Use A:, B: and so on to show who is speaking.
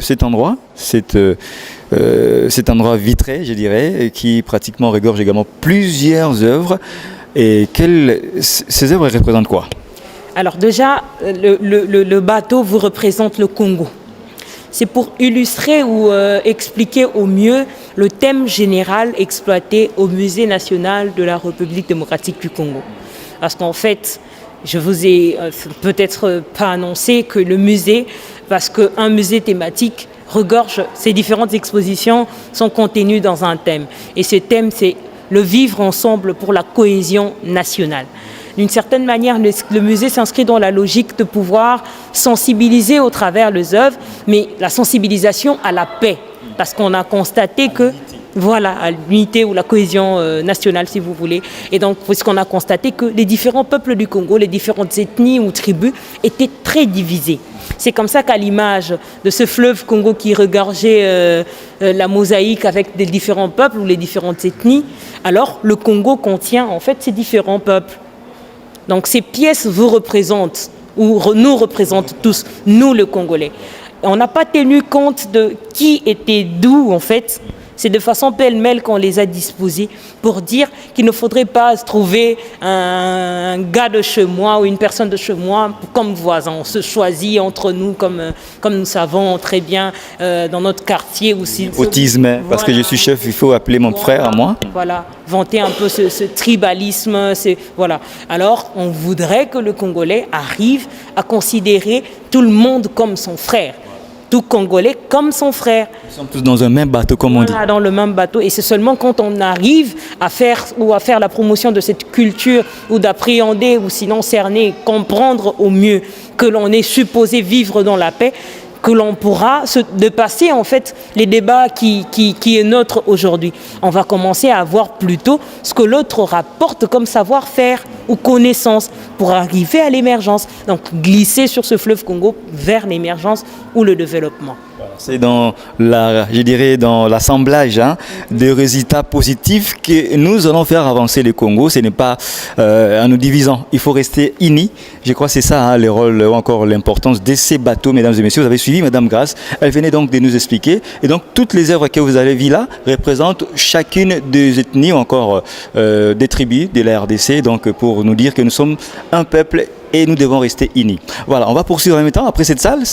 A: Cet endroit, cet endroit vitré, je dirais, qui pratiquement regorge également plusieurs œuvres. Et ces œuvres représentent quoi?
B: Alors déjà, le bateau vous représente le Congo. C'est pour illustrer ou expliquer au mieux le thème général exploité au Musée national de la République démocratique du Congo. Parce qu'en fait, je vous ai peut-être pas annoncé que le musée, parce qu'un musée thématique regorge, ces différentes expositions sont contenues dans un thème. Et ce thème, c'est le vivre ensemble pour la cohésion nationale. D'une certaine manière, le musée s'inscrit dans la logique de pouvoir sensibiliser au travers les œuvres, mais la sensibilisation à la paix. Parce qu'on a constaté que, voilà, à l'unité ou la cohésion nationale, si vous voulez. Et donc, puisqu'on a constaté que les différents peuples du Congo, les différentes ethnies ou tribus étaient très divisées. C'est comme ça qu'à l'image de ce fleuve Congo qui regorgeait la mosaïque avec les différents peuples ou les différentes ethnies, alors le Congo contient en fait ces différents peuples. Donc ces pièces vous représentent, ou nous représentent tous, nous le Congolais. On n'a pas tenu compte de qui était d'où en fait. C'est de façon pêle-mêle qu'on les a disposés pour dire qu'il ne faudrait pas se trouver un gars de chez moi ou une personne de chez moi comme voisin. On se choisit entre nous comme nous savons très bien dans notre quartier. Aussi.
A: Autisme, voilà. Parce que je suis chef, il faut appeler mon frère à moi.
B: Voilà, vanter un peu ce tribalisme. Voilà. Alors, on voudrait que le Congolais arrive à considérer tout le monde comme son frère. Tout Congolais comme son frère.
A: Nous sommes tous dans un même bateau, comme on dit.
B: Dans le même bateau. Et c'est seulement quand on arrive à faire la promotion de cette culture ou d'appréhender ou sinon cerner, comprendre au mieux que l'on est supposé vivre dans la paix, que l'on pourra se dépasser en fait les débats qui est nôtre aujourd'hui. On va commencer à voir plutôt ce que l'autre rapporte comme savoir-faire ou connaissance pour arriver à l'émergence. Donc glisser sur ce fleuve Congo vers l'émergence ou le développement.
A: C'est dans l'assemblage de résultats positifs que nous allons faire avancer le Congo. Ce n'est pas en nous divisant. Il faut rester unis. Je crois que c'est ça le rôle ou encore l'importance de ces bateaux, mesdames et messieurs. Vous avez suivi Madame Grace. Elle venait donc de nous expliquer. Et donc toutes les œuvres que vous avez vues là représentent chacune des ethnies ou encore des tribus de la RDC. Donc pour nous dire que nous sommes un peuple et nous devons rester unis. Voilà, on va poursuivre en même temps après cette salle.